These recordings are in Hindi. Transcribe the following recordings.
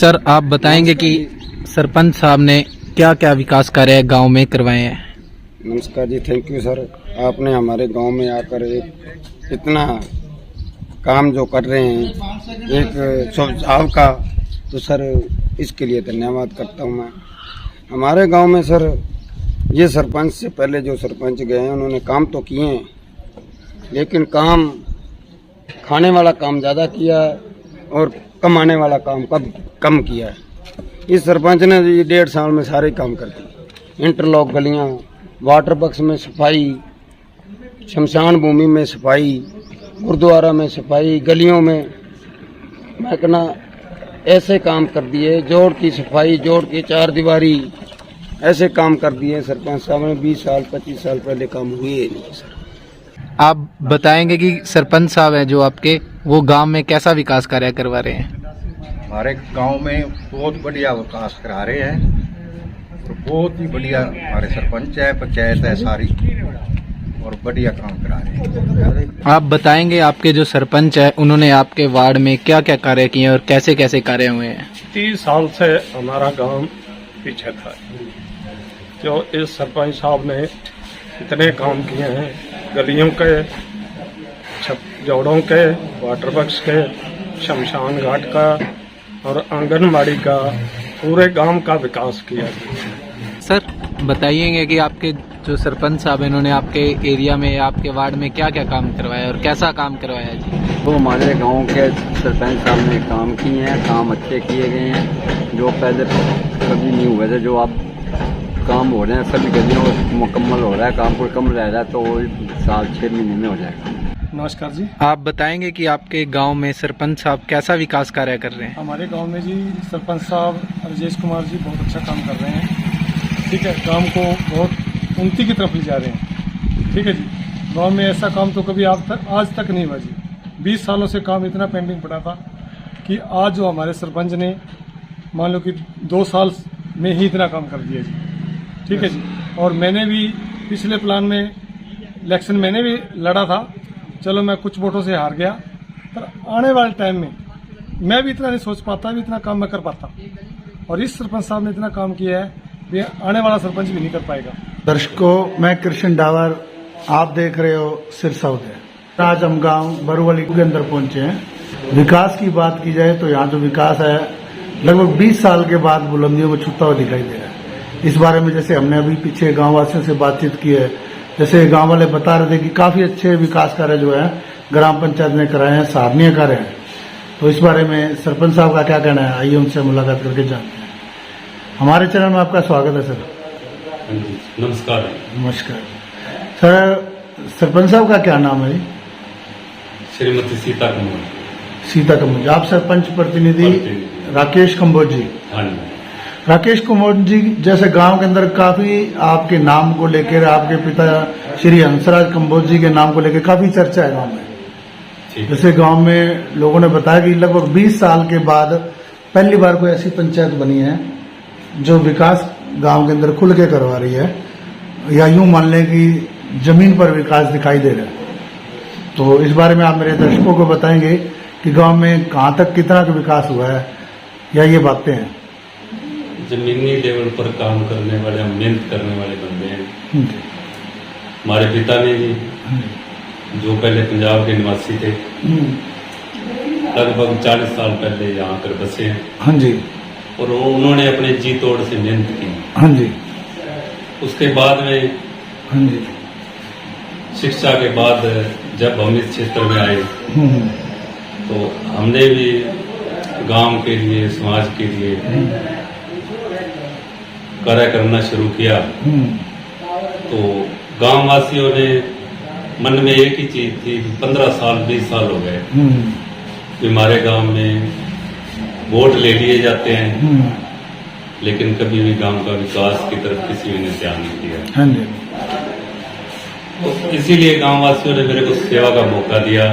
सर आप बताएंगे कि सरपंच साहब ने क्या क्या विकास कार्य गांव में करवाए हैं। नमस्कार जी, थैंक यू सर। आपने हमारे गांव में आकर एक इतना काम जो कर रहे हैं एक सुझाव का, तो सर इसके लिए धन्यवाद करता हूं मैं। हमारे गांव में सर ये सरपंच से पहले जो सरपंच गए हैं उन्होंने काम तो किए हैं, लेकिन काम खाने वाला काम ज़्यादा किया है और कमाने वाला काम कम किया है। इस सरपंच ने ये 1.5 साल में सारे काम कर दिए। इंटरलॉक गलियां, वाटर बक्स में सफाई, शमशान भूमि में सफाई, गुरुद्वारा में सफाई, गलियों में मैं कहना ऐसे काम कर दिए। जोड़ की सफाई, जोड़ की 4 दीवारी, ऐसे काम कर दिए सरपंच साहब ने। 20 साल 25 साल पहले काम हुए नहीं सर। आप बताएंगे कि सरपंच साहब हैं जो आपके, वो गांव में कैसा विकास कार्य करवा रहे हैं। हमारे गांव में बहुत बढ़िया विकास करा रहे हैं और बहुत ही बढ़िया हमारे सरपंच है, पंचायत है सारी, और बढ़िया काम करा रहे हैं। आप बताएंगे आपके जो सरपंच है उन्होंने आपके वार्ड में क्या क्या कार्य किए और कैसे कैसे कार्य हुए हैं। 30 साल से हमारा गांव पीछे था, जो इस सरपंच साहब ने इतने काम किए हैं, गलियों के, जोड़ों के, वाटर बक्स के, शमशान घाट का और आंगनबाड़ी का, पूरे गांव का विकास किया। सर बताइएगा कि आपके जो सरपंच साहब हैं इन्होंने आपके एरिया में, आपके वार्ड में क्या क्या काम करवाया और कैसा काम करवाया जी। तो हमारे गांव के सरपंच साहब ने काम किए हैं, काम अच्छे किए गए हैं, जो पहले कभी नहीं हुए थे। जो अब काम हो रहे हैं सभी गलियों मुकम्मल हो रहा है, काम कोई कम रह रहा है तो वो 6 महीने में हो जाएगा। नमस्कार जी। आप बताएंगे कि आपके गांव में सरपंच साहब कैसा विकास कार्य कर रहे हैं। हमारे गांव में जी सरपंच साहब राजेश कुमार जी बहुत अच्छा काम कर रहे हैं। ठीक है, गांव को बहुत उन्नति की तरफ ले जा रहे हैं। ठीक है जी, गांव में ऐसा काम तो कभी आज तक नहीं हुआ जी। 20 सालों से काम इतना पेंडिंग पड़ा था कि आज जो हमारे सरपंच ने मान लो कि 2 साल में ही इतना काम कर दिया जी। ठीक है जी, और मैंने भी पिछले प्लान में इलेक्शन मैंने भी लड़ा था, चलो मैं कुछ वोटों से हार गया, पर आने वाले टाइम में मैं भी इतना नहीं सोच पाता भी इतना काम मैं कर पाता, और इस सरपंच साहब ने इतना काम किया है कि आने वाला सरपंच भी नहीं कर पाएगा। दर्शकों, मैं कृष्ण डावर, आप देख रहे हो सिरसा उदय। आज हम गांव बरुवली के अंदर पहुंचे हैं। विकास की बात की जाए तो यहाँ जो विकास है लगभग 20 साल के बाद बुलंदियों में छुपता हुआ दिखाई दे रहा है। इस बारे में जैसे हमने अभी पीछे गाँव वासियों से बातचीत की है, जैसे गांव वाले बता रहे थे कि काफी अच्छे विकास कार्य जो है ग्राम पंचायत ने कराए हैं, सराहनीय कार्य हैं। तो इस बारे में सरपंच साहब का क्या कहना है, आइए उनसे मुलाकात करके जानते हैं। हमारे चैनल में आपका स्वागत है सर। नमस्कार। नमस्कार सर। सरपंच साहब का क्या नाम है? श्रीमती सीता कंबोज। सीता कंबोज। आप सरपंच प्रतिनिधि राकेश कंबोज जी। हाँ। राकेश कुमार जी, जैसे गांव के अंदर काफी आपके नाम को लेकर, आपके पिता श्री हंसराज कंबोज जी के नाम को लेकर काफी चर्चा है गांव में। जैसे गांव में लोगों ने बताया कि लगभग 20 साल के बाद पहली बार कोई ऐसी पंचायत बनी है जो विकास गांव के अंदर खुल के करवा रही है, या यूं मान लें कि जमीन पर विकास दिखाई दे रहा है। तो इस बारे में आप मेरे दर्शकों को बताएंगे कि गाँव में कहाँ तक कितना विकास हुआ है, या ये बातें हैं। जमीनी लेवल पर काम करने वाले, हम मेहनत करने वाले बंदे हैं। हमारे पिता ने भी, जो पहले पंजाब के निवासी थे, लगभग 40 साल पहले यहाँ कर बसे हैं। हाँ जी। और उन्होंने अपने जी तोड़ से मेहनत की। हाँ जी। उसके बाद में, हाँ जी, शिक्षा के बाद जब हम इस क्षेत्र में आए तो हमने भी गांव के लिए, समाज के लिए कार्य करना शुरू किया। तो गांव वासियों ने मन में एक ही चीज थी, 15 साल 20 साल हो गए कि हमारे गांव में वोट ले लिए जाते हैं, लेकिन कभी भी गांव का विकास की तरफ किसी ने ध्यान नहीं दिया। तो इसीलिए गांव वासियों ने मेरे को सेवा का मौका दिया,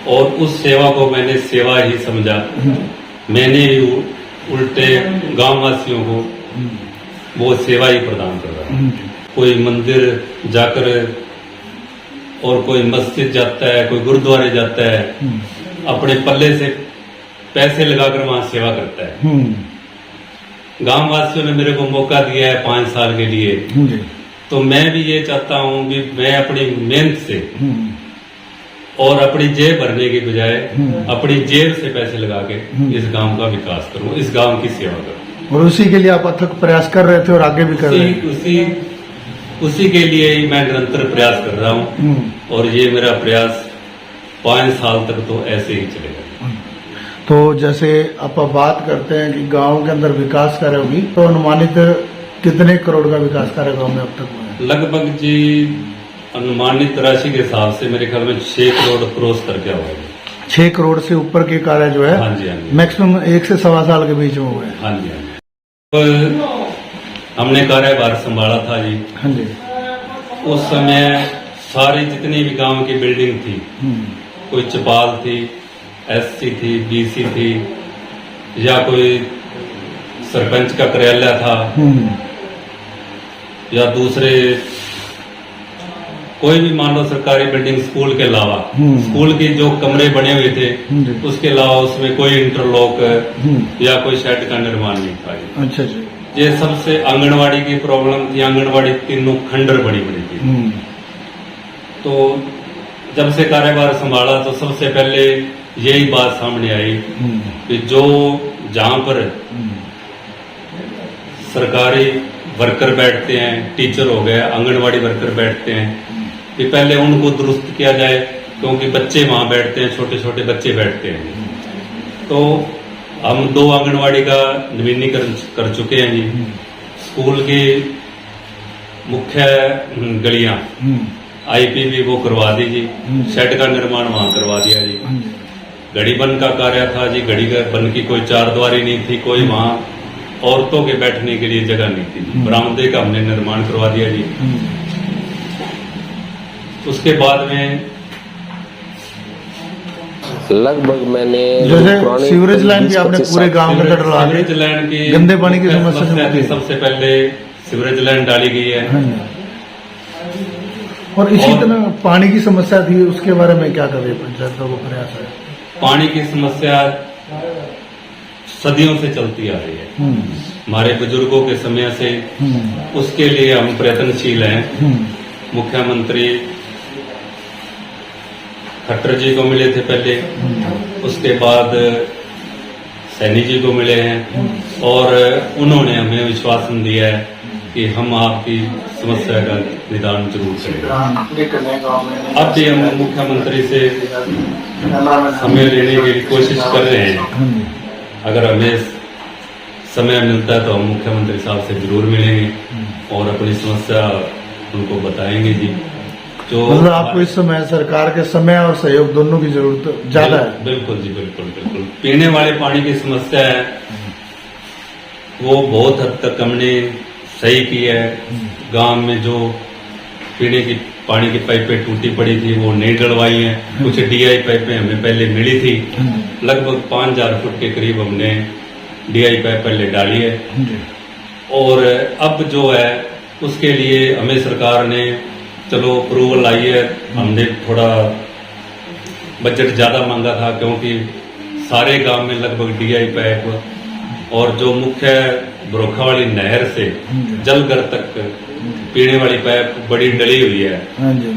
और उस सेवा को मैंने सेवा ही समझा। मैंने भी उल्टे गांव वासियों को वो सेवा ही प्रदान कर रहा है। कोई मंदिर जाकर और कोई मस्जिद जाता है, कोई गुरुद्वारे जाता है, अपने पल्ले से पैसे लगाकर वहां सेवा करता है। गांव वासियों ने मेरे को मौका दिया है 5 साल के लिए, जी तो मैं भी ये चाहता हूं कि मैं अपनी मेहनत से और अपनी जेब भरने के बजाय अपनी जेब से पैसे लगा के इस गांव का विकास करूं, इस गांव की सेवा करूं। और उसी के लिए आप अथक प्रयास कर रहे थे और आगे भी कर रहे हैं। उसी के लिए ही मैं निरंतर प्रयास कर रहा हूं और ये मेरा प्रयास 5 साल तक तो ऐसे ही चलेगा। तो जैसे आप बात करते हैं कि गांव के अंदर विकास कार्य होगी, तो अनुमानित कितने करोड़ का विकास कार्य गांव में अब तक हुआ है? लगभग जी अनुमानित राशि के हिसाब से मेरे ख्याल में 6 करोड़ क्रॉस करके हुआ है। 6 करोड़ से ऊपर के कार्य जो है, हाँ जी, हाँ जी, मैक्सिमम 1 से 1.25 साल के बीच में हुए हैं। हाँ जी, हाँ जी। तो हमने कार्यभार संभाला था जी, हाँ जी, उस समय सारी जितनी भी गांव की बिल्डिंग थी, कोई चपाल थी, एससी थी, बीसी थी, या कोई सरपंच का कार्यालय था, या दूसरे कोई भी मान लो सरकारी बिल्डिंग, स्कूल के अलावा स्कूल के जो कमरे बने हुए थे उसके अलावा उसमें कोई इंटरलॉक या कोई शेड का निर्माण नहीं था। अच्छा जी। ये सबसे आंगनवाड़ी की प्रॉब्लम थी। आंगनवाड़ी तीनों खंडर बड़ी बड़ी थी। तो जब से कार्यभार संभाला तो सबसे पहले यही बात सामने आई कि जो जहां पर सरकारी वर्कर बैठते हैं, टीचर हो गए, आंगनवाड़ी वर्कर बैठते हैं, कि पहले उनको दुरुस्त किया जाए, क्योंकि बच्चे वहां बैठते हैं, छोटे छोटे बच्चे बैठते हैं। तो हम 2 आंगनवाड़ी का नवीनीकरण कर चुके हैं जी। स्कूल की मुख्य गलियां आईपीवी वो करवा दी जी, शेड का निर्माण वहां करवा दिया जी। घड़ी बन का कार्य था जी, घड़ी बन की कोई 4 द्वारी नहीं थी, कोई वहां औरतों के बैठने के लिए जगह नहीं थी, बरामदे का हमने निर्माण करवा दिया जी। उसके बाद में लगभग मैंने जैसे सीवरेज लाइन भी आपने पूरे गांव के अंदर डलवा दी, सीवरेज लाइन की गंदे पानी की समस्या से मुक्ति। सबसे पहले सीवरेज लाइन डाली गई है। और इसी तरह पानी की समस्या थी, उसके बारे में क्या कर रही है पंचायतों को प्रयास है? पानी की समस्या सदियों से चलती आ रही है, हमारे बुजुर्गों के समय से। उसके लिए हम प्रयत्नशील हैं। मुख्यमंत्री खट्टर जी को मिले थे पहले, उसके बाद सैनी जी को मिले हैं, और उन्होंने हमें विश्वासन दिया है कि हम आपकी समस्या का निदान जरूर करेंगे। अब भी हम मुख्यमंत्री से समय लेने की कोशिश कर रहे हैं। अगर हमें समय मिलता है तो हम मुख्यमंत्री साहब से जरूर मिलेंगे और अपनी समस्या उनको बताएंगे जी। जो मतलब आपको इस समय सरकार के समय और सहयोग दोनों की जरूरत ज्यादा है? बिल्कुल जी, बिल्कुल बिल्कुल। पीने वाले पानी की समस्या है, वो बहुत हद तक हमने सही की है। गांव में जो पीने की पानी की पाइपें टूटी पड़ी थी वो नहीं डलवाई हैं। कुछ डीआई पाइपें हमें पहले मिली थी, लगभग 5000 फुट के करीब हमने डीआई पाइप पहले डाली है। और अब जो है उसके लिए हमें सरकार ने चलो अप्रूवल आई है। हमने थोड़ा बजट ज्यादा मांगा था, क्योंकि सारे गांव में लगभग डीआई पाइप और जो मुख्य ब्रोखा वाली नहर से जलघर तक पीने वाली पाइप बड़ी डली हुई है,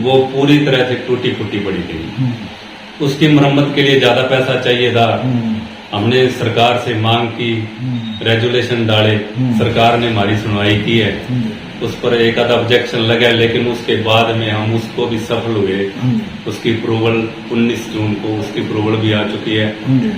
वो पूरी तरह से टूटी फूटी पड़ी थी। उसकी मरम्मत के लिए ज्यादा पैसा चाहिए था। हमने सरकार से मांग की, रेजुलेशन डाले, सरकार ने हमारी सुनवाई की है। उस पर एक आधा ऑब्जेक्शन लगा, लेकिन उसके बाद में हम उसको भी सफल हुए। उसकी अप्रूवल 19 जून को उसकी अप्रूवल भी आ चुकी है।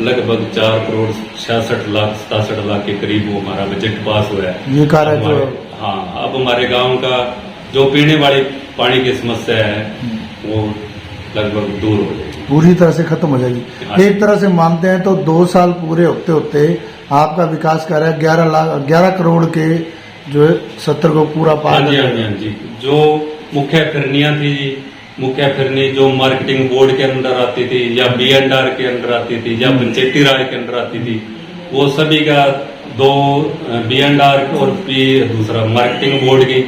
लगभग 4 करोड़ 66 लाख 67 लाख के करीब वो हमारा बजट पास हुआ है। ये कार्य जो हाँ, अब हमारे गांव का जो पीने वाली पानी की समस्या है वो लगभग दूर हो जाएगी, पूरी तरह से खत्म हो जाएगी। एक तरह से मानते हैं तो 2 साल पूरे होते होते आपका विकास कार्य 11 करोड़ के जो है 70 को पूरा पार हाँ जी, हाँ जी, हाँ जी। जो मुख्य फिरनियां थी, मुख्य फिरनी जो मार्केटिंग बोर्ड के अंदर आती थी या बीएनआर के अंदर आती थी या पंचायती राज के अंदर आती थी, वो सभी का 2 बीएनआर और दूसरा मार्केटिंग बोर्ड की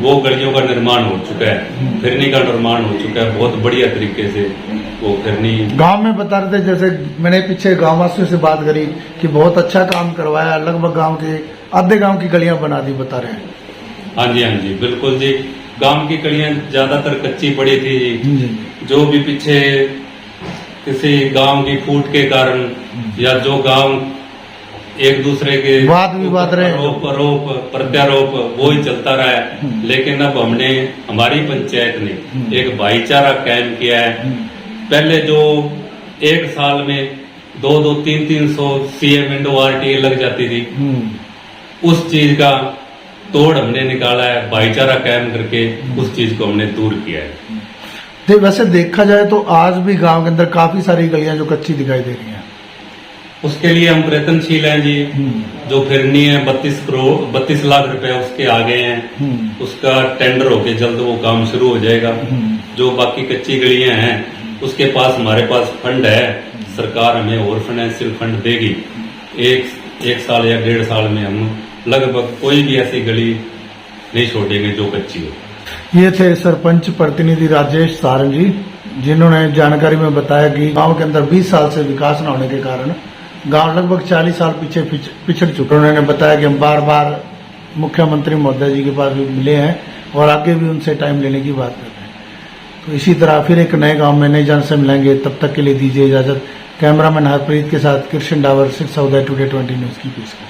वो गलियों का निर्माण हो चुका है, फिरनी का निर्माण हो चुका है बहुत बढ़िया तरीके से। वो फिरनी। गांव में बता रहे थे, जैसे मैंने पीछे गांव वासियों से बात करी कि बहुत अच्छा काम करवाया, लगभग गांव के आधे गांव की गलियां बना दी, बता रहे हैं। हाँ जी बिल्कुल जी। गांव की गलियां ज्यादातर कच्ची पड़ी थी जी। जो भी पीछे किसी गांव की फूट के कारण या जो गांव एक दूसरे के वाद विवाद रहे, आरोप प्रत्यारोप वो ही चलता रहा है। लेकिन अब हमने, हमारी पंचायत ने एक भाईचारा कायम किया है। पहले जो एक साल में 200-300 CM विंडो RTA लग जाती थी, उस चीज का तोड़ हमने निकाला है, भाईचारा कायम करके उस चीज को हमने दूर किया है। तो वैसे देखा जाए तो आज भी गांव के अंदर काफी सारी गलियां जो कच्ची दिखाई दे रही हैं, उसके लिए हम प्रयत्नशील हैं जी। जो फिरनी है 32 लाख रुपए उसके आ गए हैं, उसका टेंडर होके जल्द वो काम शुरू हो जाएगा। जो बाकी कच्ची गलियां हैं उसके पास, हमारे पास फंड है, सरकार हमें और फाइनेंशियल फंड देगी। एक साल या 1.5 साल में हम लगभग कोई भी ऐसी गली नहीं छोड़ेंगे जो कच्ची हो। ये थे सरपंच प्रतिनिधि राजेश सारंग जी, जिन्होंने जानकारी में बताया कि गांव के अंदर 20 साल से विकास न होने के कारण गांव लगभग 40 साल पीछे पिछड़ चुके। उन्होंने बताया कि हम बार बार मुख्यमंत्री महोदय जी के पास भी मिले हैं और आगे भी उनसे टाइम लेने की बात कर रहे हैं। तो इसी तरह फिर एक नए गांव में नई जान से मिलेंगे, तब तक के लिए दीजिए इजाजत। कैमरामैन हरप्रीत के साथ कृष्ण डावर, 6 उदय टुडे 20 न्यूज की पेशकश।